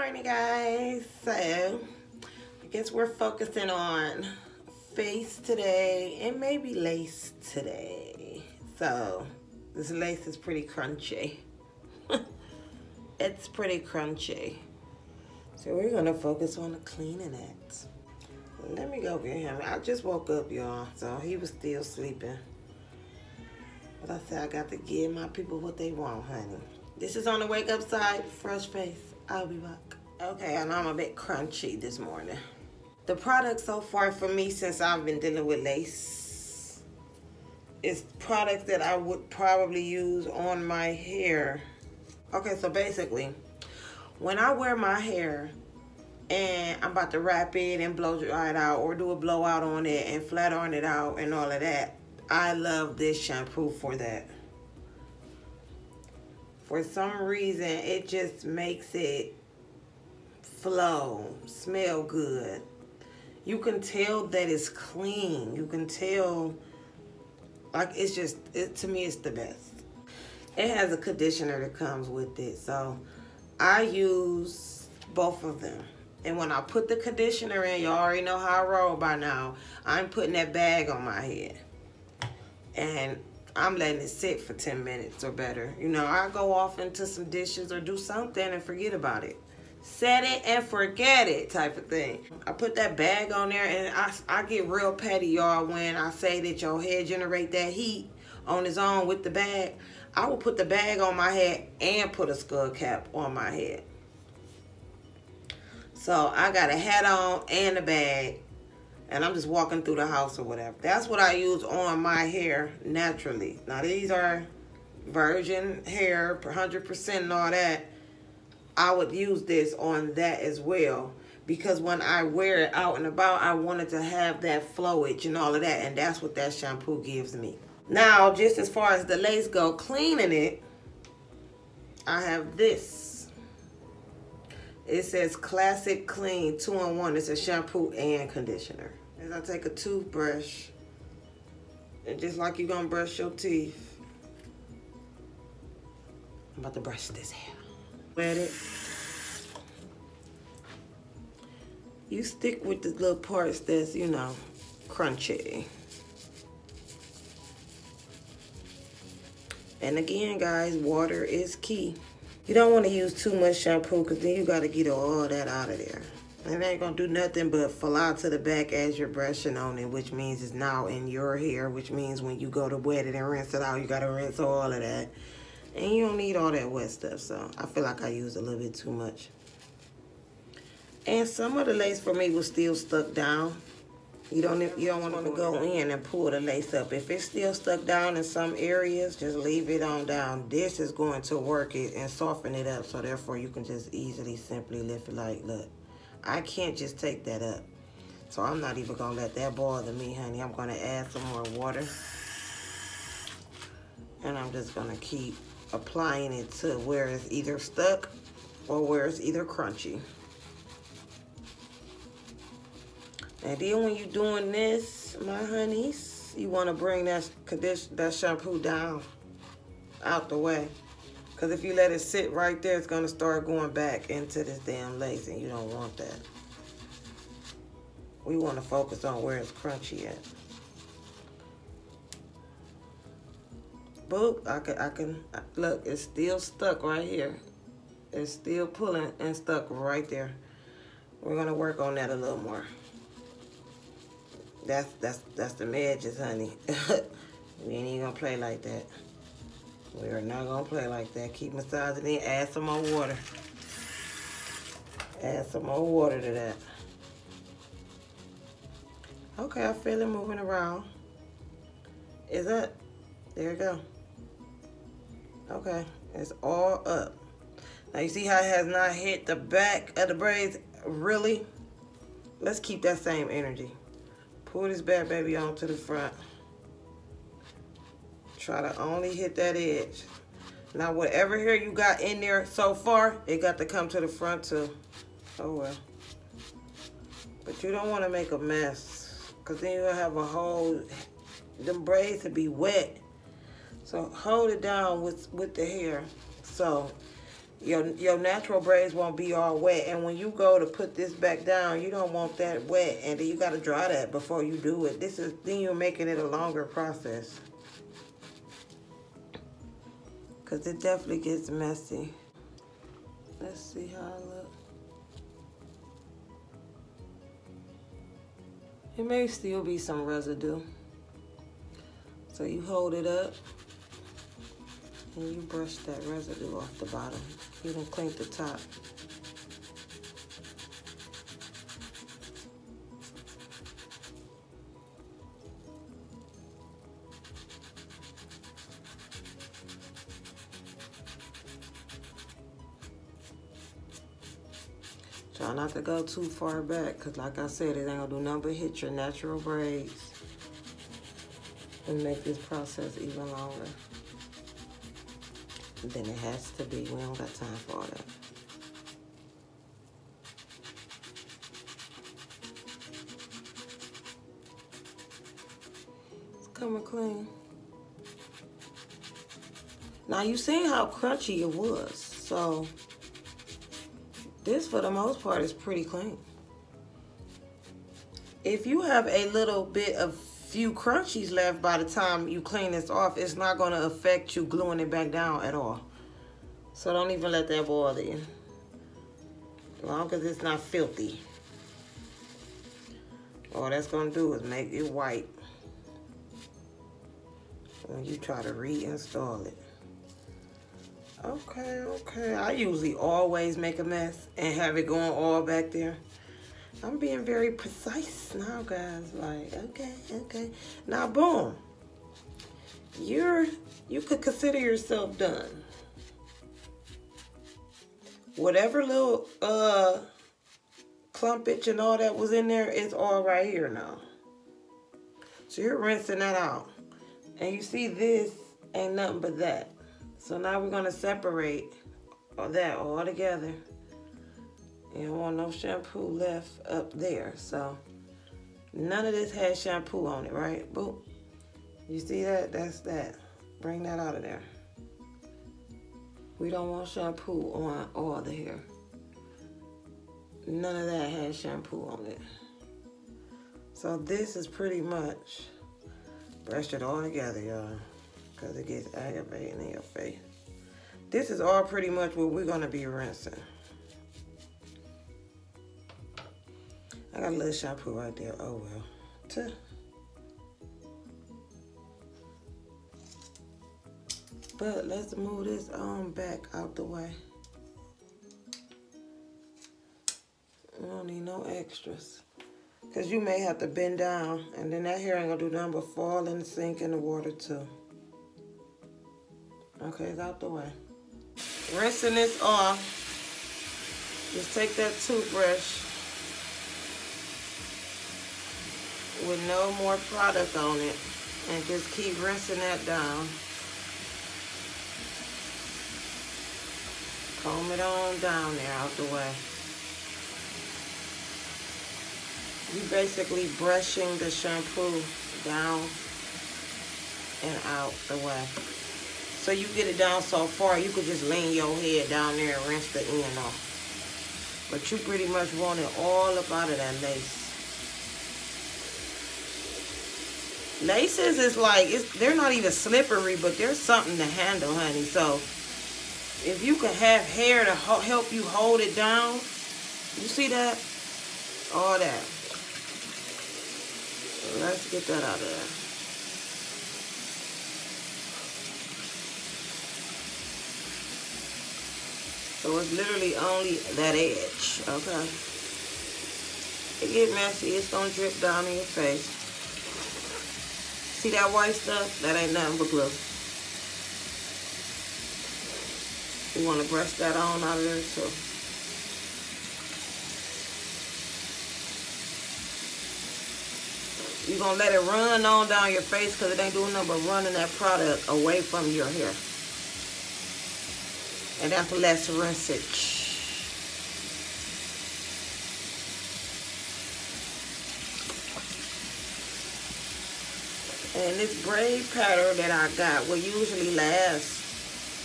Alrighty guys, so I guess we're focusing on face today and maybe lace today. So this lace is pretty crunchy. It's pretty crunchy. So we're gonna focus on cleaning it. Let me go get him. I just woke up, y'all, so he was still sleeping. But I said I got to give my people what they want, honey. This is on the wake up side, fresh face. I'll be back. Okay, I know I'm a bit crunchy this morning. The product so far for me since I've been dealing with lace is products that I would probably use on my hair. Okay, so basically, when I wear my hair and I'm about to wrap it and blow dry it out or do a blowout on it and flat iron it out and all of that, I love this shampoo for that. For some reason, it just makes it flow, smell good. You can tell that it's clean. You can tell, like, it's just, to me, it's the best. It has a conditioner that comes with it, so I use both of them. And when I put the conditioner in, you already know how I roll by now, I'm putting that bag on my head. And I'm letting it sit for 10 minutes or better. You know, I go off into some dishes or do something and forget about it. Set it and forget it type of thing. I put that bag on there and I get real petty, y'all, when I say that your hair generate that heat on its own with the bag. I will put the bag on my head and put a skull cap on my head. So I got a hat on and a bag. And I'm just walking through the house or whatever. That's what I use on my hair naturally. Now these are virgin hair, 100% and all that. I would use this on that as well. Because when I wear it out and about, I wanted to have that flowage and all of that. And that's what that shampoo gives me. Now, just as far as the lace go, cleaning it, I have this. It says Classic Clean 2-in-1. It's a shampoo and conditioner. As I take a toothbrush, and just like you're gonna brush your teeth, I'm about to brush this hair. Wet it. You stick with the little parts that's, you know, crunchy. And again, guys, water is key. You don't want to use too much shampoo because then you got to get all that out of there. And it ain't going to do nothing but fall out to the back as you're brushing on it, which means it's now in your hair, which means when you go to wet it and rinse it out, you got to rinse all of that. And you don't need all that wet stuff, so I feel like I used a little bit too much. And some of the lace for me was still stuck down. You don't want to go in and pull the lace up. If it's still stuck down in some areas, just leave it on down. This is going to work it and soften it up, so therefore you can just easily, simply lift it like, look. I can't just take that up. So I'm not even going to let that bother me, honey. I'm going to add some more water. And I'm just going to keep applying it to where it's either stuck or where it's either crunchy. And then when you're doing this, my honeys, you want to bring that shampoo down out the way. Because if you let it sit right there, it's going to start going back into this damn lace, and you don't want that. We want to focus on where it's crunchy at. Boop, I can, look, it's still stuck right here. It's still pulling and stuck right there. We're going to work on that a little more. That's the edges, honey. We ain't even going to play like that. We are not going to play like that. Keep massaging it. Add some more water. Add some more water to that. Okay, I feel it moving around. Is that? There you go. Okay, it's all up. Now you see how it has not hit the back of the braids? Really? Let's keep that same energy. Pull this bad baby onto the front. Try to only hit that edge. Now, whatever hair you got in there so far, it got to come to the front too. Oh well. But you don't want to make a mess, because then you'll have a whole, them braids to be wet. So hold it down with the hair. So Your natural braids won't be all wet. And when you go to put this back down, you don't want that wet. And then you got to dry that before you do it. Then you're making it a longer process. Because it definitely gets messy. Let's see how I look. It may still be some residue. So you hold it up and you brush that residue off the bottom. You don't clean the top. Try not to go too far back, because like I said, it ain't gonna do nothing but hit your natural braids and make this process even longer than it has to be. We don't got time for all that. It's coming clean. Now you seen how crunchy it was, so this for the most part is pretty clean. If you have a little bit of few crunchies left by the time you clean this off, it's not going to affect you gluing it back down at all. So don't even let that bother you. As long as it's not filthy. All that's going to do is make it white when you try to reinstall it. Okay. I usually always make a mess and have it going all back there. I'm being very precise now, guys. Like, okay. Now, boom. You could consider yourself done. Whatever little clumpage and all that was in there is all right here now. So you're rinsing that out. And you see this ain't nothing but that. So now we're gonna separate all that all together. You don't want no shampoo left up there. So none of this has shampoo on it, right? Boom. You see that? That's that. Bring that out of there. We don't want shampoo on all the hair. None of that has shampoo on it. So this is pretty much, brush it all together, y'all, because it gets aggravating in your face. This is all pretty much what we're gonna be rinsing. I got a little shampoo right there. Oh well. But let's move this on back out the way. We don't need no extras. Because you may have to bend down, and then that hair ain't gonna do nothing but fall and sink in the water too. Okay, it's out the way. Rinsing this off. Just take that toothbrush with no more product on it and just keep rinsing that down. Comb it on down there out the way. You basically brushing the shampoo down and out the way. So you get it down so far, you could just lean your head down there and rinse the end off. But you pretty much want it all up out of that lace. Laces is like, they're not even slippery, but they're something to handle, honey. So if you can have hair to help you hold it down, you see that? All that. So let's get that out of there. So it's literally only that edge, okay? It get messy, it's gonna drip down in your face. See that white stuff? That ain't nothing but glue. You wanna brush that on out of there too. You're gonna let it run on down your face because it ain't doing nothing but running that product away from your hair. And that's less rinsage. And this braid pattern that I got will usually last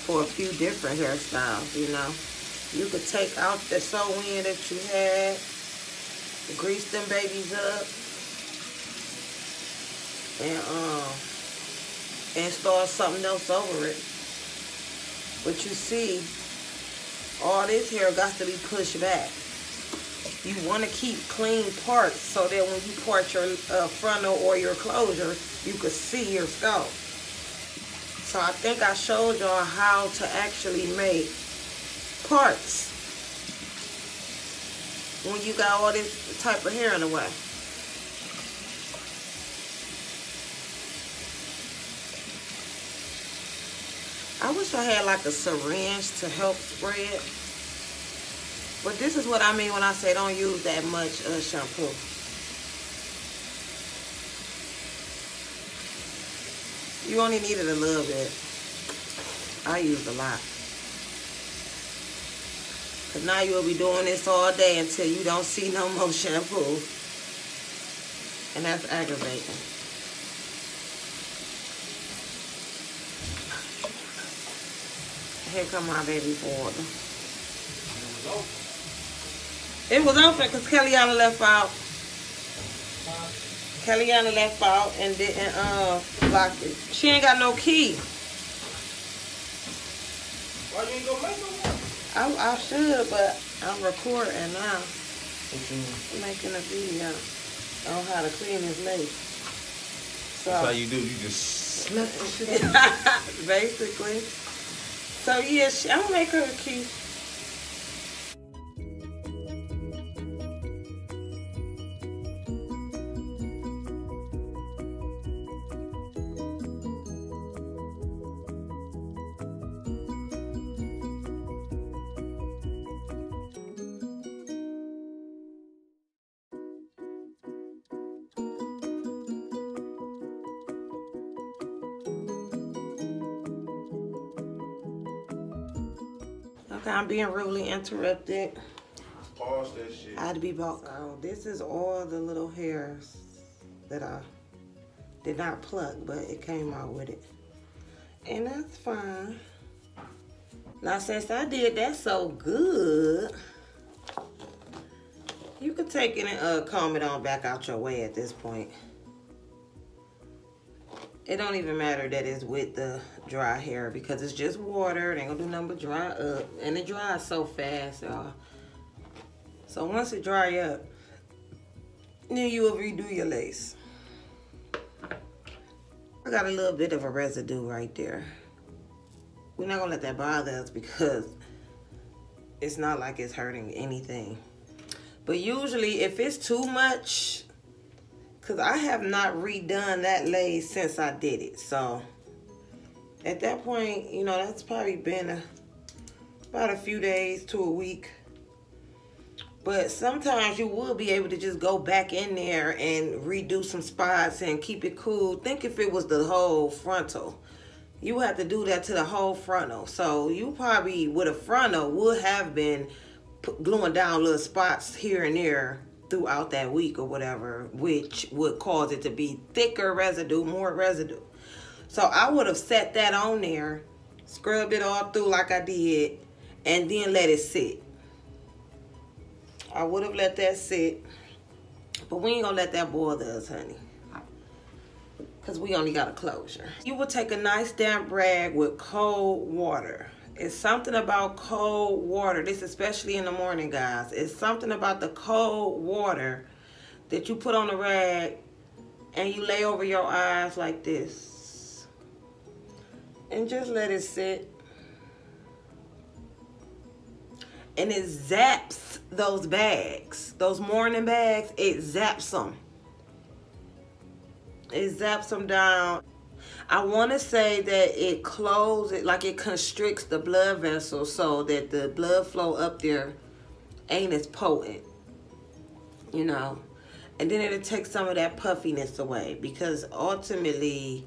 for a few different hairstyles, you know. You could take out the sew-in that you had, grease them babies up, and start something else over it. But you see, all this hair got to be pushed back. You want to keep clean parts so that when you part your frontal or your closure, you can see your scalp. So I think I showed y'all how to actually make parts when you got all this type of hair in the way. I wish I had like a syringe to help spread. But this is what I mean when I say don't use that much shampoo. You only needed a little bit. I used a lot. Because now you'll be doing this all day until you don't see no more shampoo. And that's aggravating. Here come my baby water. It was open because Kellyanna left out. Kellyanna left out and didn't lock it. She ain't got no key. Why you ain't go make no more? I should, but I'm recording now. Making a video on how to clean this lace. So that's how you do. You just snap the shit. basically. So yeah, I'm gonna make her a key. Okay, I'm being rudely interrupted. Pause that shit. I had to be back. So this is all the little hairs that I did not pluck, but it came out with it. And that's fine. Now since I did that so good, you could take it and comb it on back out your way at this point. It don't even matter that it's with the dry hair because it's just water. It ain't gonna do nothing but dry up. And it dries so fast, y'all. So once it dry up, then you will redo your lace. I got a little bit of a residue right there. We're not gonna let that bother us because it's not like it's hurting anything. But usually if it's too much, because I have not redone that lace since I did it. So at that point, you know, that's probably been about a few days to a week. But sometimes you will be able to just go back in there and redo some spots and keep it cool. Think if it was the whole frontal. You have to do that to the whole frontal. So you probably, with a frontal, would have been gluing down little spots here and there throughout that week or whatever, which would cause it to be thicker residue, more residue. So I would have set that on there, scrubbed it all through like I did, and then let it sit. I would have let that sit, but we ain't gonna let that bother us, honey, because we only got a closure. You would take a nice damp rag with cold water. It's something about cold water, this especially in the morning, guys. It's something about the cold water that you put on the rag and you lay over your eyes like this. And just let it sit. And it zaps those bags, those morning bags, it zaps them. It zaps them down. I want to say that it closes, like it constricts the blood vessels so that the blood flow up there ain't as potent, you know. And then it'll take some of that puffiness away because ultimately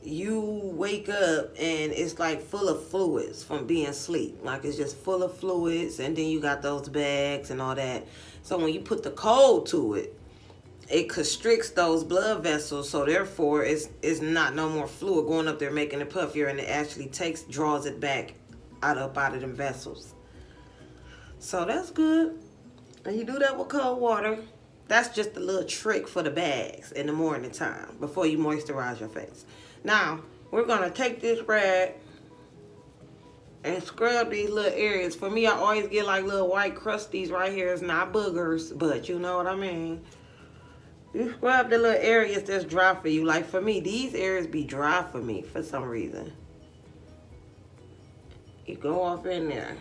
you wake up and it's like full of fluids from being asleep. Like it's just full of fluids, and then you got those bags and all that. So when you put the cold to it, it constricts those blood vessels, so therefore it's not no more fluid going up there making it puffier, and it actually draws it back out of them vessels. So that's good. And you do that with cold water. That's just a little trick for the bags in the morning time before you moisturize your face. Now, we're gonna take this rag and scrub these little areas. For me, I always get like little white crusties right here. It's not boogers, but you know what I mean. You scrub the little areas that's dry for you. Like for me, these areas be dry for me for some reason. You go off in there.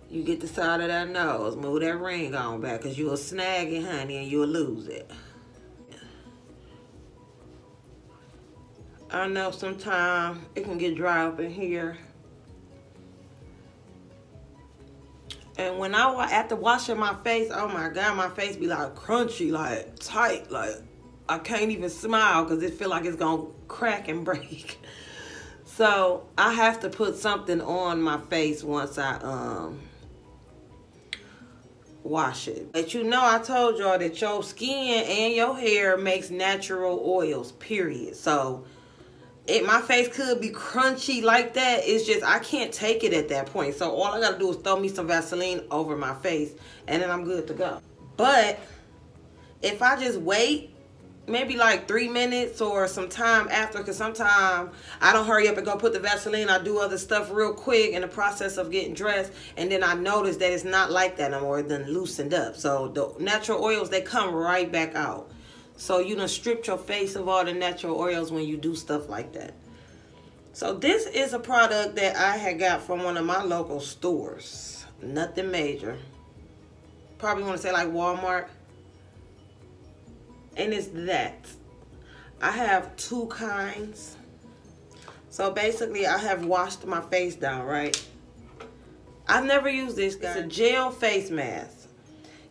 You get the side of that nose. Move that ring on back, because you'll snag it, honey, and you'll lose it. I know sometimes it can get dry up in here. And when after washing my face, oh my God, my face be like crunchy, like tight, like I can't even smile because it feel like it's gonna crack and break. So I have to put something on my face once I wash it. But you know, I told y'all that your skin and your hair makes natural oils, period. So my face could be crunchy like that. It's just I can't take it at that point. So all I gotta do is throw me some Vaseline over my face and then I'm good to go. But if I just wait maybe like 3 minutes or some time after, because sometimes I don't hurry up and go put the Vaseline, I do other stuff real quick in the process of getting dressed, and then I notice that it's not like that no more, it done loosened up. So the natural oils, they come right back out. So you done stripped your face of all the natural oils when you do stuff like that. So this is a product that I had got from one of my local stores. Nothing major. Probably want to say like Walmart. And it's that. I have two kinds. So basically I have washed my face down, right? I've never used this, guys. It's a gel face mask.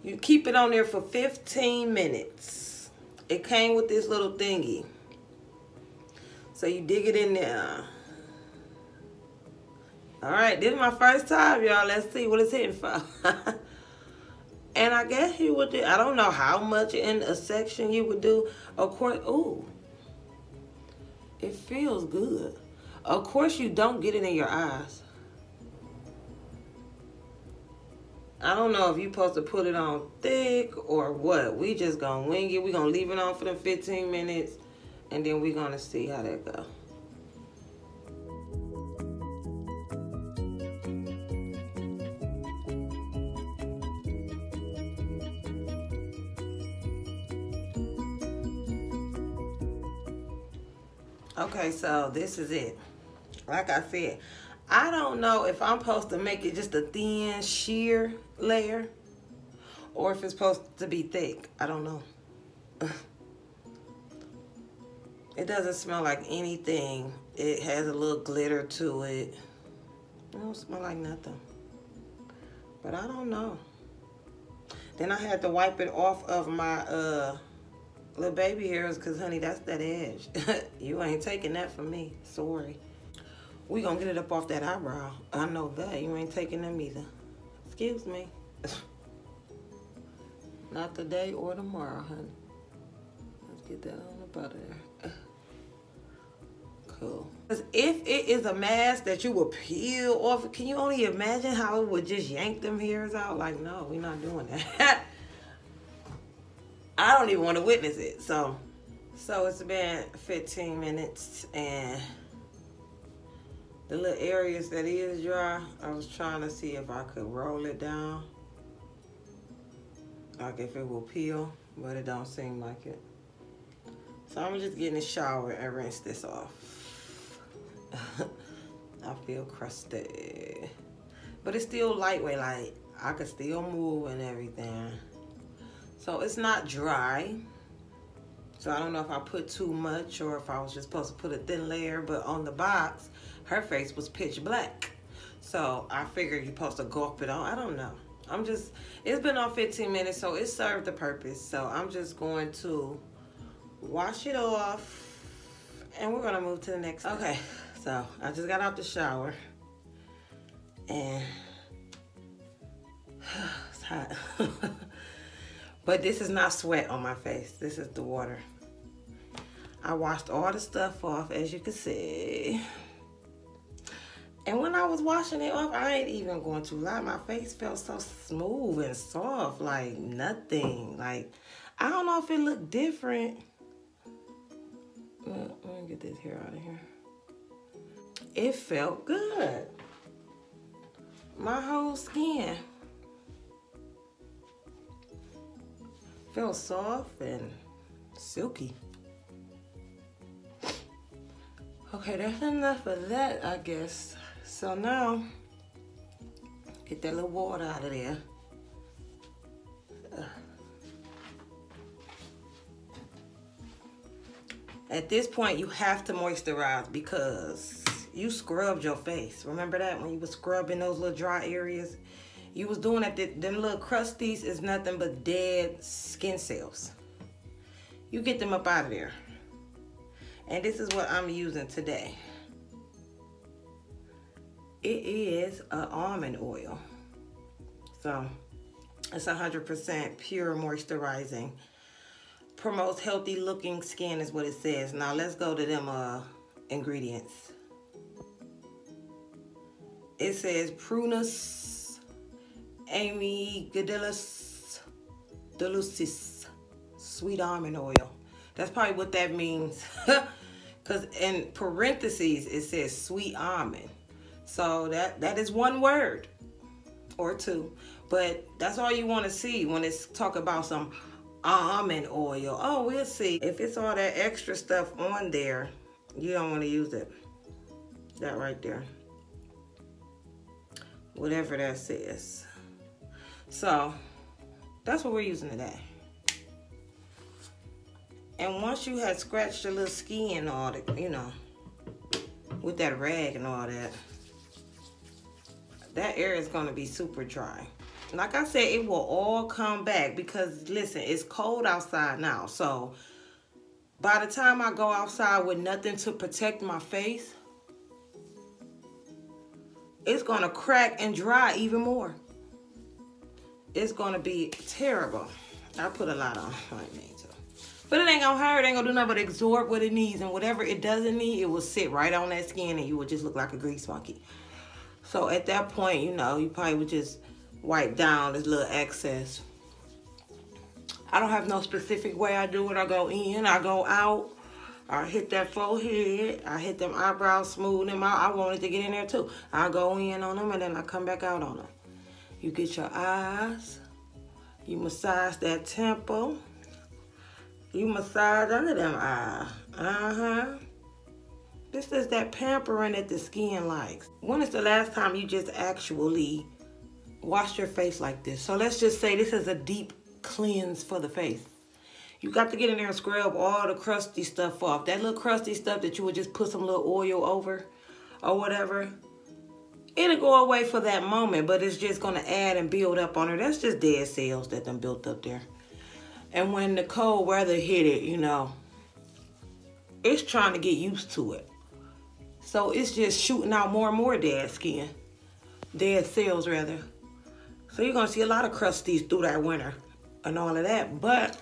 You keep it on there for 15 minutes. It came with this little thingy. So you dig it in there. All right, this is my first time, y'all. Let's see what it's hitting for. And I guess you would do, I don't know how much in a section you would do. Of course, ooh, it feels good. Of course you don't get it in your eyes. I don't know if you're supposed to put it on thick or what. We just gonna wing it. We gonna leave it on for them 15 minutes and then we gonna see how that go. Okay, so this is it. Like I said, I don't know if I'm supposed to make it just a thin sheer layer or if it's supposed to be thick. I don't know. It doesn't smell like anything. It has a little glitter to it. It don't smell like nothing. But I don't know. Then I had to wipe it off of my little baby hairs because, honey, that's that edge. You ain't taking that from me. Sorry. We gonna get it up off that eyebrow. I know that. You ain't taking them either. Excuse me. Not today or tomorrow, honey. Let's get that on up out of there. Cool. Because if it is a mask that you will peel off, can you only imagine how it would just yank them hairs out? Like, no, we're not doing that. I don't even want to witness it. So it's been 15 minutes and the little areas that is dry, I was trying to see if I could roll it down. Like if it will peel, but it don't seem like it. So I'm just getting a shower and rinse this off. I feel crusty. But it's still lightweight, like I could still move and everything. So it's not dry. So I don't know if I put too much or if I was just supposed to put a thin layer, but on the box, her face was pitch black. So I figured you're supposed to gulp it on. I don't know. It's been on 15 minutes, so it served the purpose. So I'm just going to wash it off and we're gonna move to the next step. Okay, so I just got out the shower and it's hot. But this is not sweat on my face. This is the water. I washed all the stuff off, as you can see. And when I was washing it off, I ain't even going to lie. My face felt so smooth and soft, like nothing. Like, I don't know if it looked different. Let me get this hair out of here. It felt good. My whole skin felt soft and silky. Okay, that's enough of that, I guess. So now, get that little water out of there. At this point, you have to moisturize because you scrubbed your face. Remember that when you were scrubbing those little dry areas? You was doing that, them little crusties is nothing but dead skin cells. You get them up out of there. And this is what I'm using today. It is an almond oil. So it's 100% pure moisturizing. Promotes healthy looking skin is what it says. Now let's go to them ingredients. It says Prunus amygdalus delucis sweet almond oil. That's probably what that means. Because in parentheses it says sweet almond. So that is one word or two. But that's all you want to see when it's talk about some almond oil. Oh, we'll see. If it's all that extra stuff on there, you don't want to use it. That right there. Whatever that says. So that's what we're using today. And once you had scratched your little skin and all that, you know, with that rag and all that, that area is going to be super dry. Like I said, it will all come back because, listen, it's cold outside now. So by the time I go outside with nothing to protect my face, it's going to crack and dry even more. It's going to be terrible. I put a lot on. I need to. But it ain't going to hurt. It ain't going to do nothing but absorb what it needs. And whatever it doesn't need, it will sit right on that skin and you will just look like a grease monkey. So at that point, you know, you probably would just wipe down this little excess. I don't have no specific way I do it. I go in, I go out, I hit that forehead, I hit them eyebrows, smooth them out. I want it to get in there too. I go in on them and then I come back out on them. You get your eyes, you massage that temple, you massage under them eyes. This is that pampering that the skin likes. When is the last time you just actually washed your face like this? So let's just say this is a deep cleanse for the face. You got to get in there and scrub all the crusty stuff off. That little crusty stuff that you would just put some little oil over or whatever, it'll go away for that moment, but it's just going to add and build up on her. That's just dead cells that done built up there. And when the cold weather hit it, you know, it's trying to get used to it. So it's just shooting out more and more dead skin. Dead cells, rather. So you're going to see a lot of crusties through that winter and all of that. But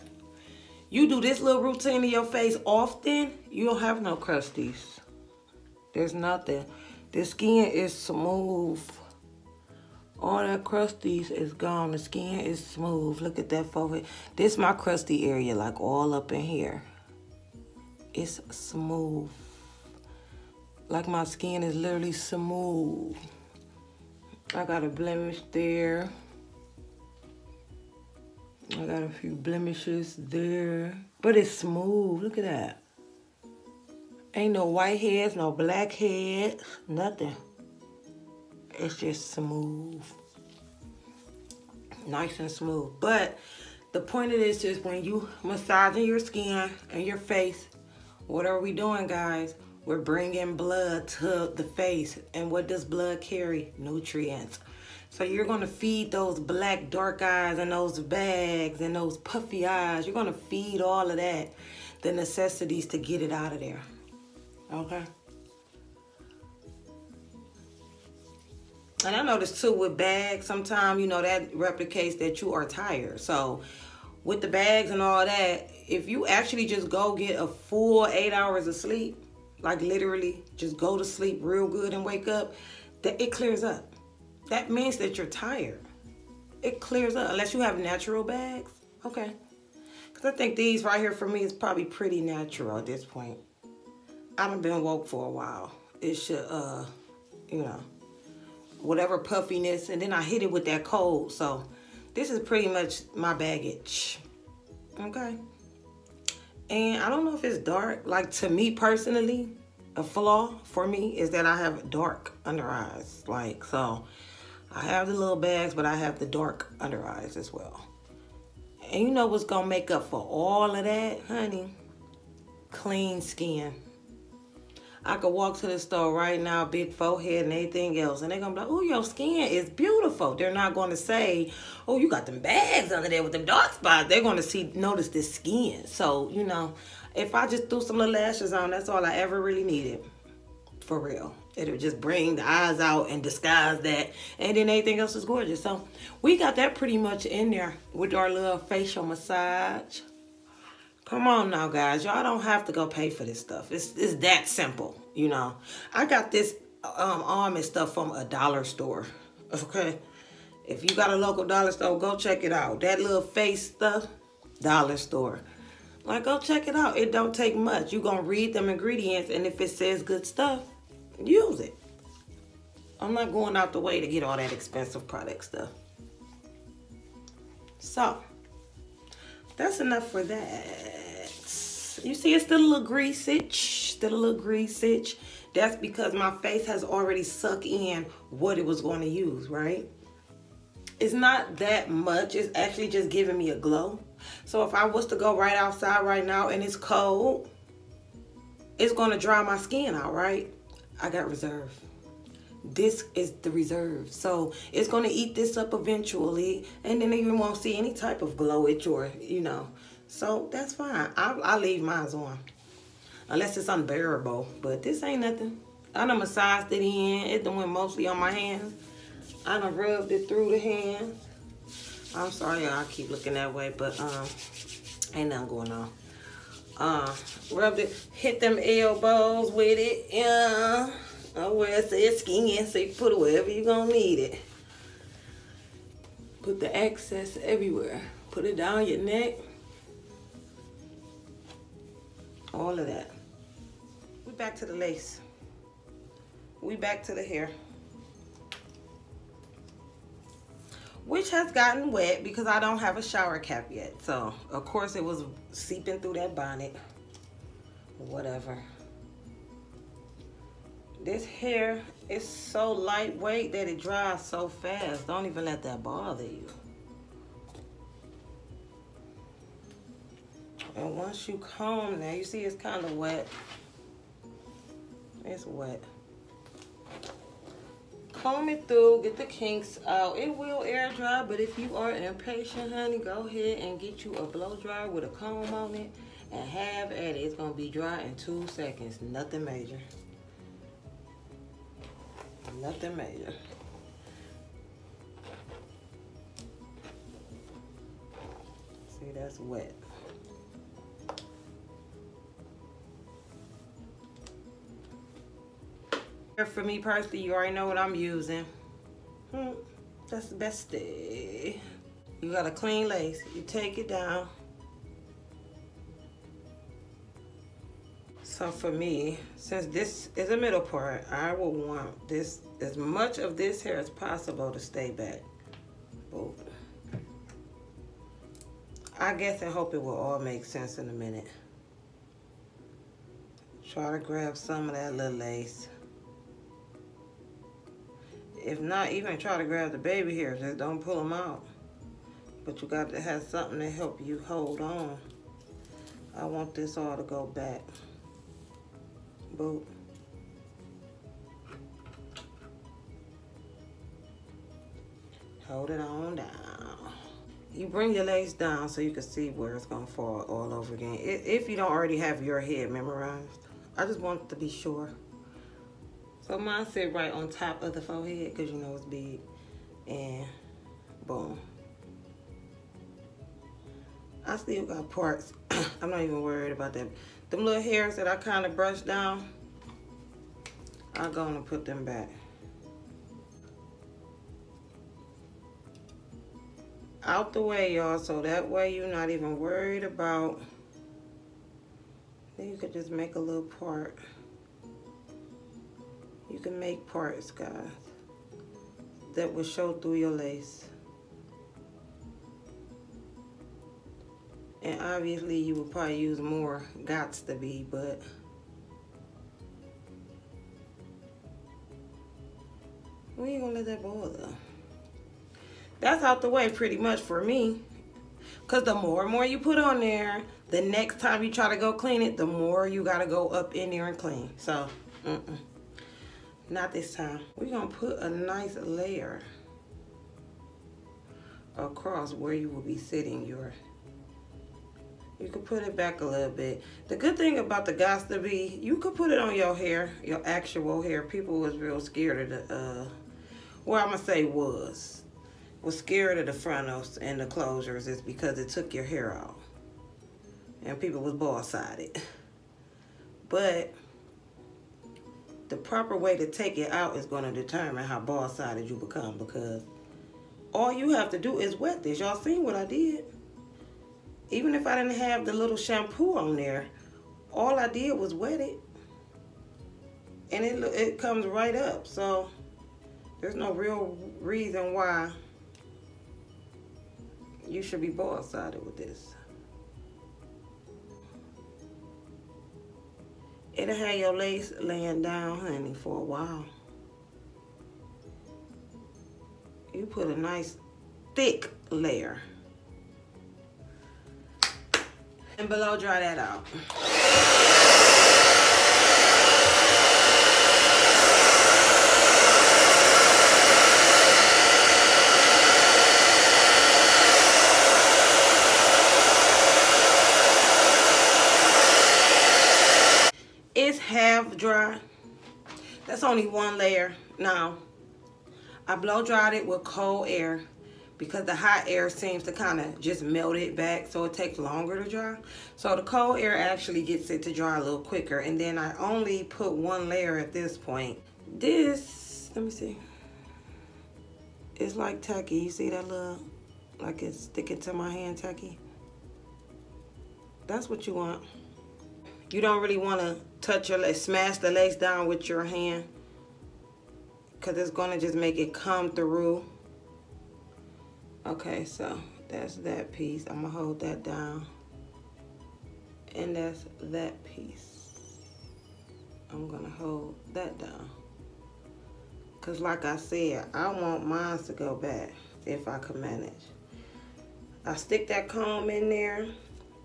you do this little routine in your face often, you don't have no crusties. There's nothing. The skin is smooth. All that crusties is gone. The skin is smooth. Look at that forehead. This is my crusty area, like all up in here. It's smooth. Like my skin is literally smooth. I got a blemish there. I got a few blemishes there. But it's smooth. Look at that. Ain't no white heads, no black heads, nothing. It's just smooth. Nice and smooth. But the point of this is when you massaging your skin and your face, what are we doing, guys? We're bringing blood to the face. And what does blood carry? Nutrients. So you're going to feed those black dark eyes and those bags and those puffy eyes. You're going to feed all of that, the necessities to get it out of there. Okay? And I noticed too with bags, sometimes, you know, that replicates that you are tired. So with the bags and all that, if you actually just go get a full 8 hours of sleep, like literally just go to sleep real good and wake up, that it clears up. That means that you're tired. It clears up, unless you have natural bags. Okay. Because I think these right here for me is probably pretty natural at this point. I haven't been woke for a while. It should, you know, whatever puffiness. And then I hit it with that cold. So this is pretty much my baggage. Okay. And I don't know if it's dark. Like, to me personally, a flaw for me is that I have dark under eyes. Like, so I have the little bags, but I have the dark under eyes as well. And you know what's going to make up for all of that, honey? Clean skin. I could walk to the store right now, big forehead and anything else, and they're going to be like, oh, your skin is beautiful. They're not going to say, oh, you got them bags under there with them dark spots. They're going to notice this skin. So, you know, if I just threw some little lashes on, that's all I ever really needed. For real. It'll just bring the eyes out and disguise that. And then anything else is gorgeous. So we got that pretty much in there with our little facial massage. Come on now, guys. Y'all don't have to go pay for this stuff. It's that simple, you know. I got this arm and stuff from a dollar store. Okay? If you got a local dollar store, go check it out. That little face stuff, dollar store. Like, go check it out. It don't take much. You're going to read them ingredients, and if it says good stuff, use it. I'm not going out the way to get all that expensive product stuff. So, that's enough for that. You see, it's still a little greasage. Still a little greasage. That's because my face has already sucked in what it was going to use, right? It's not that much. It's actually just giving me a glow. So if I was to go right outside right now and it's cold, it's going to dry my skin out, right? I got reserve. This is the reserve. So it's going to eat this up eventually. And then you won't see any type of glow itch or, you know. So that's fine. I'll leave mine on. Unless it's unbearable. But this ain't nothing. I done massaged it in. It done went mostly on my hands. I done rubbed it through the hands. I'm sorry, y'all. I keep looking that way. But ain't nothing going on. Rubbed it, hit them elbows with it, yeah. Oh, where it says skin, so you can put it wherever you're gonna need it. Put the excess everywhere. Put it down your neck. All of that. We back to the lace. We back to the hair. Which has gotten wet because I don't have a shower cap yet. So, of course, it was seeping through that bonnet. Whatever. This hair is so lightweight that it dries so fast. Don't even let that bother you. And once you comb now, you see it's kind of wet. It's wet. Comb it through, get the kinks out. It will air dry, but if you are impatient, honey, go ahead and get you a blow dryer with a comb on it and have at it. It's gonna be dry in 2 seconds. Nothing major. Nothing major. See, that's wet. For me personally, you already know what I'm using. That's the best day. You got a clean lace. You take it down. So for me, since this is a middle part, I will want this, as much of this hair as possible, to stay back. Boom. I guess and hope it will all make sense in a minute. Try to grab some of that little lace. If not, even try to grab the baby hairs. Just don't pull them out. But you got to have something to help you hold on. I want this all to go back. Boop. Hold it on down. You bring your lace down so you can see where it's going to fall all over again. If you don't already have your head memorized. I just want to be sure. So mine sit right on top of the forehead because you know it's big. And boom. I still got parts. I'm not even worried about that. Them little hairs that I kind of brushed down, I'm going to put them back. out the way, y'all, so that way you're not even worried about. Then you could just make a little part. You can make parts, guys, that will show through your lace. And obviously you will probably use more gots to be, but we ain't gonna let that bother. That's out the way pretty much for me. Because the more and more you put on there, the next time you try to go clean it, the more you gotta go up in there and clean. So, not this time. We're gonna put a nice layer across where you will be sitting your. You can put it back a little bit. The good thing about the gots to be, you could put it on your hair, your actual hair. People was real scared of the, well, I'm gonna say was scared of the frontals and the closures is because it took your hair out. And people was bald-sided. But the proper way to take it out is gonna determine how bald-sided you become, because all you have to do is wet this. Y'all seen what I did? Even if I didn't have the little shampoo on there, all I did was wet it. And it comes right up. So there's no real reason why you should be bald-sided with this. It'll have your lace laying down, honey, for a while. You put a nice thick layer. And below dry that out. It's half dry. That's only one layer. Now, I blow dried it with cold air because the hot air seems to kind of just melt it back, so it takes longer to dry. So the cold air actually gets it to dry a little quicker. And then I only put one layer at this point. This, let me see. It's like tacky. You see that little, like it's sticking to my hand tacky? That's what you want. You don't really want to touch your lace, smash the lace down with your hand, because it's going to just make it come through. Okay, so that's that piece. I'm going to hold that down. And that's that piece. I'm going to hold that down. Because like I said, I want mine to go back if I can manage. I stick that comb in there,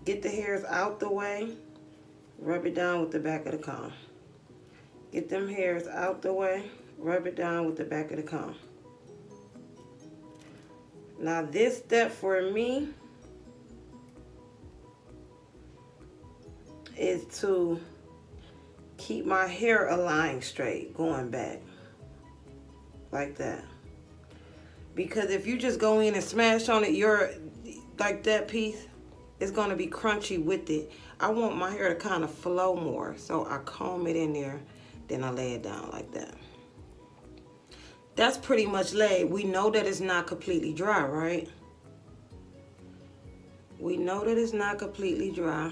get the hairs out the way, rub it down with the back of the comb. Get them hairs out the way, rub it down with the back of the comb. Now this step for me is to keep my hair aligned straight, going back like that. Because if you just go in and smash on it, you're like that piece, it's gonna be crunchy with it. I want my hair to kind of flow more, so I comb it in there, then I lay it down like that. That's pretty much laid. We know that it's not completely dry, right? We know that it's not completely dry.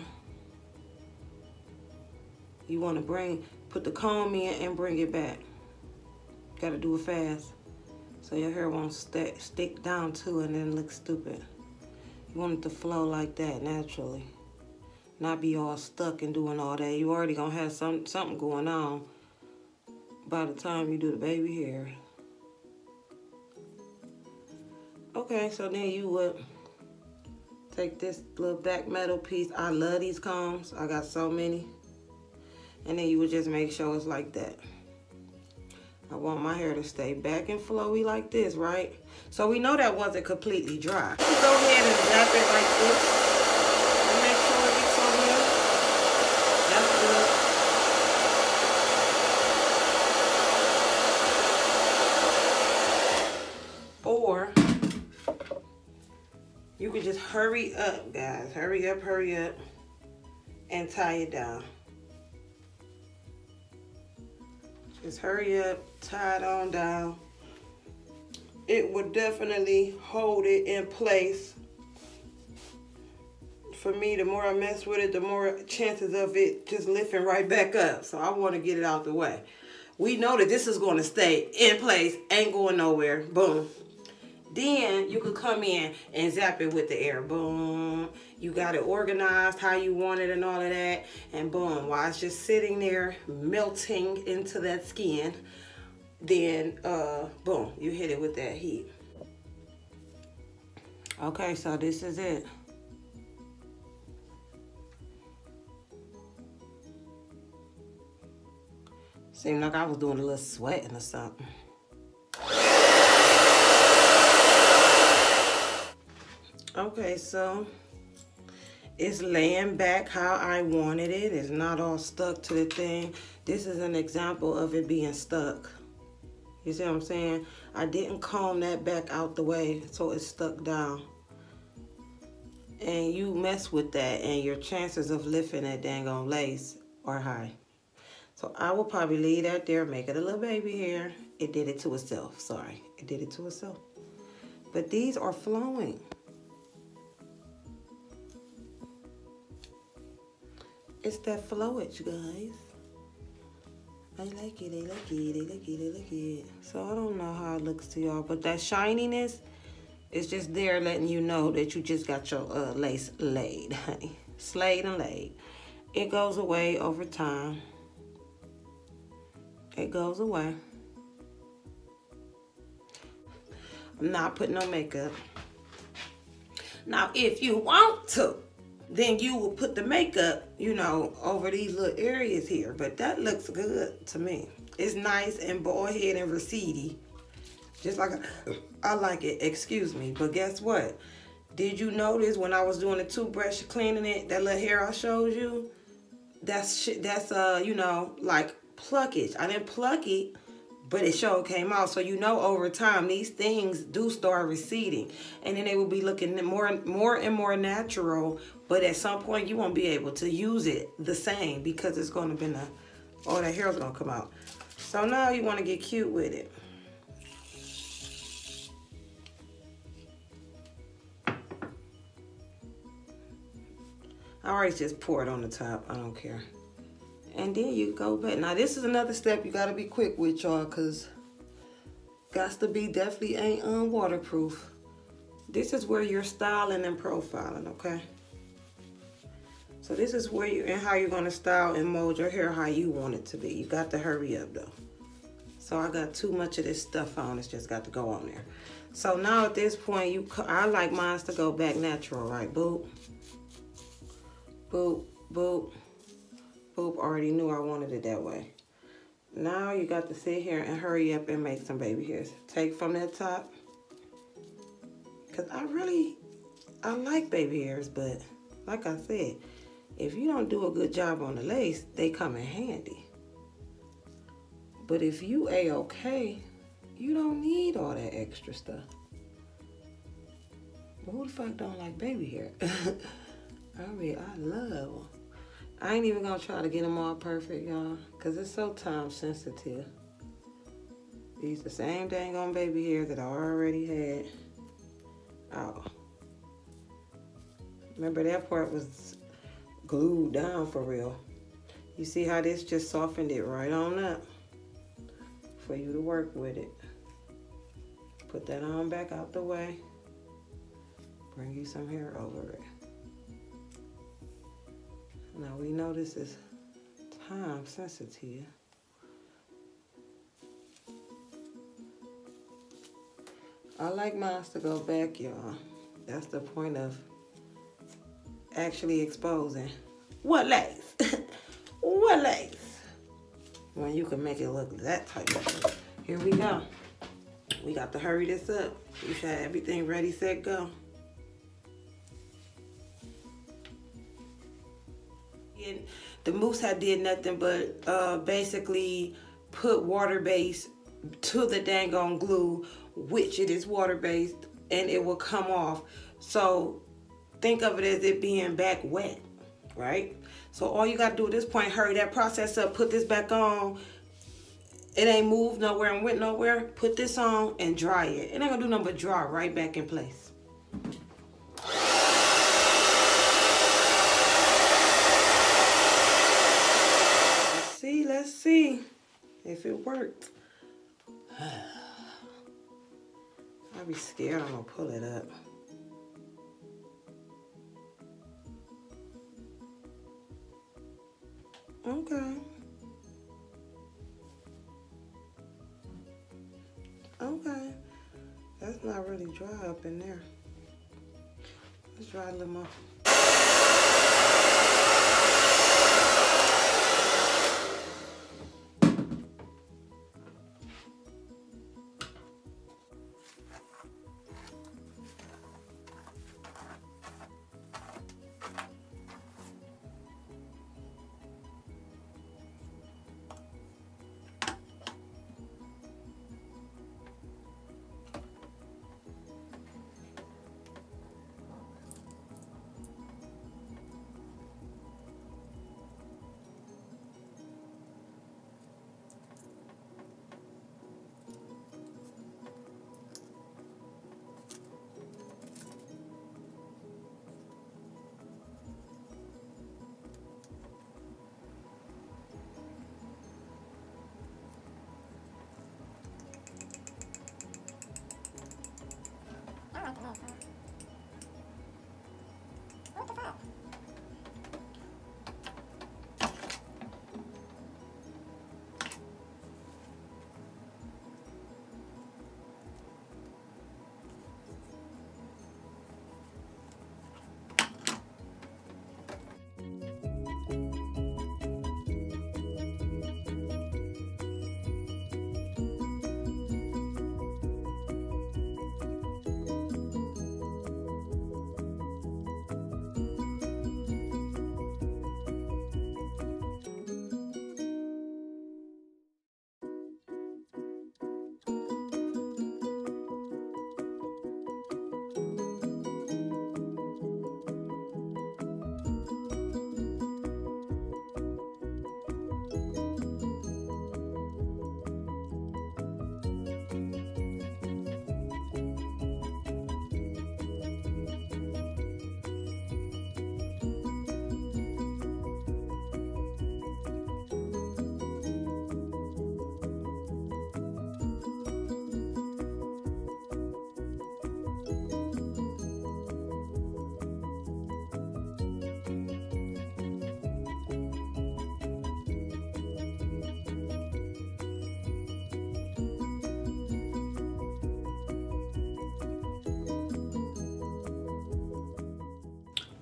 You want to put the comb in and bring it back. Got to do it fast, so your hair won't stick down to it and then look stupid. You want it to flow like that naturally, not be all stuck and doing all that. You already gonna have something going on by the time you do the baby hair. Okay, so then you would take this little back metal piece. I love these combs. I got so many. And then you would just make sure it's like that. I want my hair to stay back and flowy like this, right? So we know that wasn't completely dry. Go ahead and wrap it like this. And make sure it gets on here. That's good. Or you can just hurry up, guys. Hurry up, and tie it down. Just hurry up, tie it on down. it would definitely hold it in place. For me, the more I mess with it, the more chances of it just lifting right back up. So I want to get it out the way. We know that this is going to stay in place, ain't going nowhere. Boom. Then you could come in and zap it with the air. Boom. You got it organized how you want it and all of that. And boom, while it's just sitting there melting into that skin, then boom, you hit it with that heat. Okay, so this is it. Seemed like I was doing a little sweating or something. Okay, so it's laying back how I wanted it. It's not all stuck to the thing. This is an example of it being stuck. You see what I'm saying? I didn't comb that back out the way, so it's stuck down. And you mess with that, and your chances of lifting that dang on lace are high. So I will probably leave that there, make it a little baby hair. It did it to itself, sorry. It did it to itself. But these are flowing. It's that flowage, guys. I like it, I like it, I like it, I like it. So I don't know how it looks to y'all, but that shininess is just there letting you know that you just got your lace laid, honey. Slayed and laid. It goes away over time. It goes away. I'm not putting no makeup. Now, if you want to, then you will put the makeup, you know, over these little areas here. But that looks good to me. It's nice and bald head and recedy. Just like I like it, excuse me. But guess what? Did you notice when I was doing the toothbrush cleaning it, that little hair I showed you? That's you know, like pluckage. I didn't pluck it, but it sure came out. So you know over time these things do start receding, and then they will be looking more and more natural. But at some point you won't be able to use it the same because it's going to be all the hair's going to come out. So now you want to get cute with it. I always just pour it on the top. I don't care. And then you go back. Now this is another step you got to be quick with, y'all, because gots to be definitely ain't waterproof. This is where you're styling and profiling, okay? So this is where you and how you're going to style and mold your hair how you want it to be. You got to hurry up though. So I got too much of this stuff on. It's just got to go on there. So now at this point, I like mine to go back natural, right? Boop. Boop, boop, boop. Already knew I wanted it that way. Now you got to sit here and hurry up and make some baby hairs. Take from that top. Because I like baby hairs, but like I said, if you don't do a good job on the lace, they come in handy. But if you a-okay, you don't need all that extra stuff. But who the fuck don't like baby hair? I mean, I love them. I ain't even gonna try to get them all perfect, y'all, because it's so time sensitive. These the same dang on baby hair that I already had. Oh. Remember that part was glued down for real. You see how this just softened it right on up for you to work with it. Put that on back out the way. Bring you some hair over it. Now we know this is time sensitive. I like mine to go back, y'all. That's the point of actually exposing what lace. What lace? When you can make it look that type of thing. Here we go. We got to hurry this up. You should have everything ready, set, go. The mousse had did nothing but basically put water base to the dang on glue, which it is water based, and it will come off. So think of it as it being back wet, right? So all you got to do at this point, hurry that process up, put this back on, it ain't moved nowhere and went nowhere, put this on and dry it. It ain't gonna do nothing but dry right back in place. Let's see if it worked. I'll be scared I'm gonna pull it up. Okay. Okay. That's not really dry up in there. Let's dry a little more.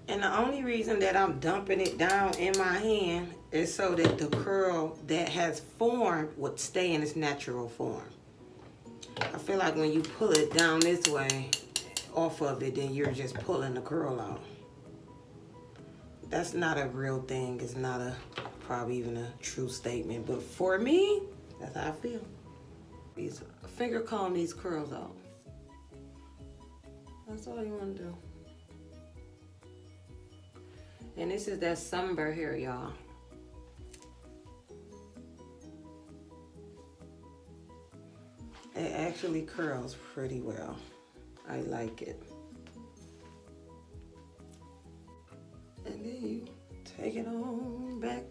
And the only reason that I'm dumping it down in my hand is so that the curl that has formed would stay in its natural form. I feel like when you pull it down this way off of it, then you're just pulling the curl out. That's not a real thing. It's not probably even a true statement. But for me, that's how I feel. Finger comb these curls out. That's all you want to do. And this is that sunburn hair, y'all. It actually curls pretty well. I like it. And then you take it on back.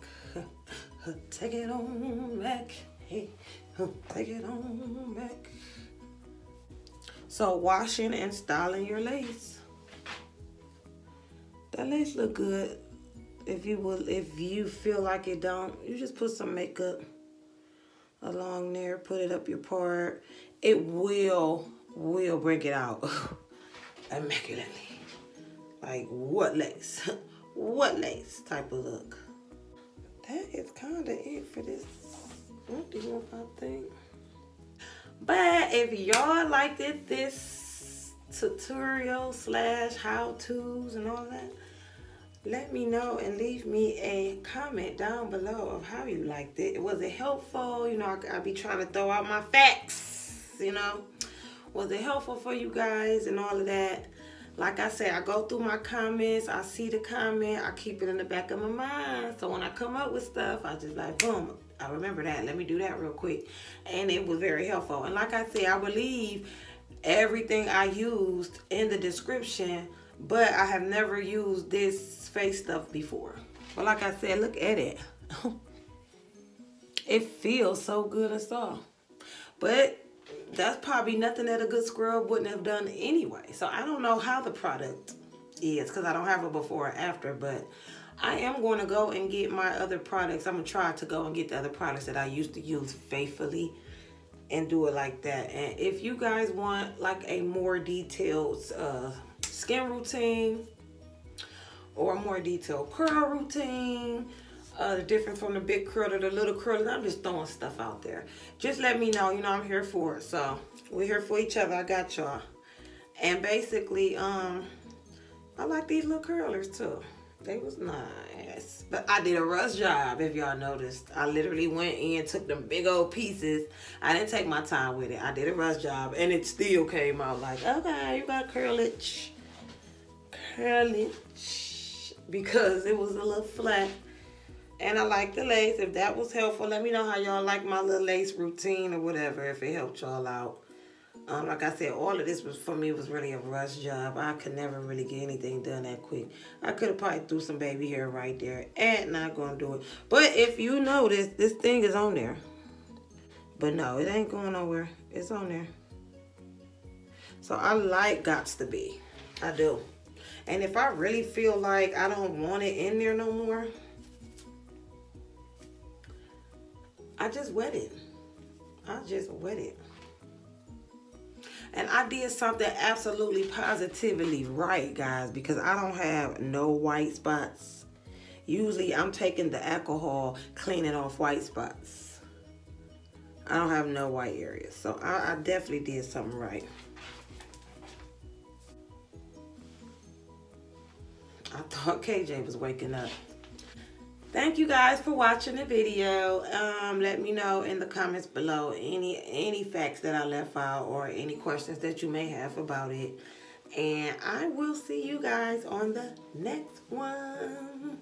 Take it on back. Hey, take it on back. So washing and styling your lace. That lace look good. If you feel like it don't, you just put some makeup along there, put it up your part. It will bring it out immaculately. Like what lace? What lace type of look. That is kind of it for this thing. But if y'all liked it, this tutorial / how-tos and all that, let me know and leave me a comment down below of how you liked it. Was it helpful? You know, I be trying to throw out my facts, you know. Was it helpful for you guys and all of that? Like I said, I go through my comments. I see the comment. I keep it in the back of my mind. So when I come up with stuff, I just like, boom, I remember that. Let me do that real quick. And it was very helpful. And like I said, I will leave everything I used in the description, but I have never used this face stuff before. But like I said, look at it. It feels so good and soft. But that's probably nothing that a good scrub wouldn't have done anyway. So I don't know how the product is because I don't have a before or after, but I am going to go and get my other products. I'm going to try to go and get the other products that I used to use faithfully and do it like that. And if you guys want like a more detailed skin routine or a more detailed curl routine, the difference from the big curl to the little curl, I'm just throwing stuff out there. Just let me know. You know, I'm here for it. So we're here for each other. I got y'all. And basically, I like these little curlers too. They was nice. But I did a rush job, if y'all noticed. I literally went in, took them big old pieces. I didn't take my time with it. I did a rush job, and it still came out like, okay, you got curl it. Curl it. Because it was a little flat. And I like the lace. If that was helpful, let me know how y'all like my little lace routine or whatever, if it helped y'all out. Like I said, all of this was for me was really a rush job. I could never really get anything done that quick. I could have probably threw some baby hair right there and not gonna do it. But if you notice, this thing is on there. But no, it ain't going nowhere. It's on there. So I like Gots to Be. I do. And if I really feel like I don't want it in there no more, I just wet it. I just wet it. And I did something absolutely positively right, guys, because I don't have no white spots. Usually I'm taking the alcohol, cleaning off white spots. I don't have no white areas. So I definitely did something right. I thought KJ was waking up. Thank you guys for watching the video. Let me know in the comments below any facts that I left out or any questions that you may have about it. And I will see you guys on the next one.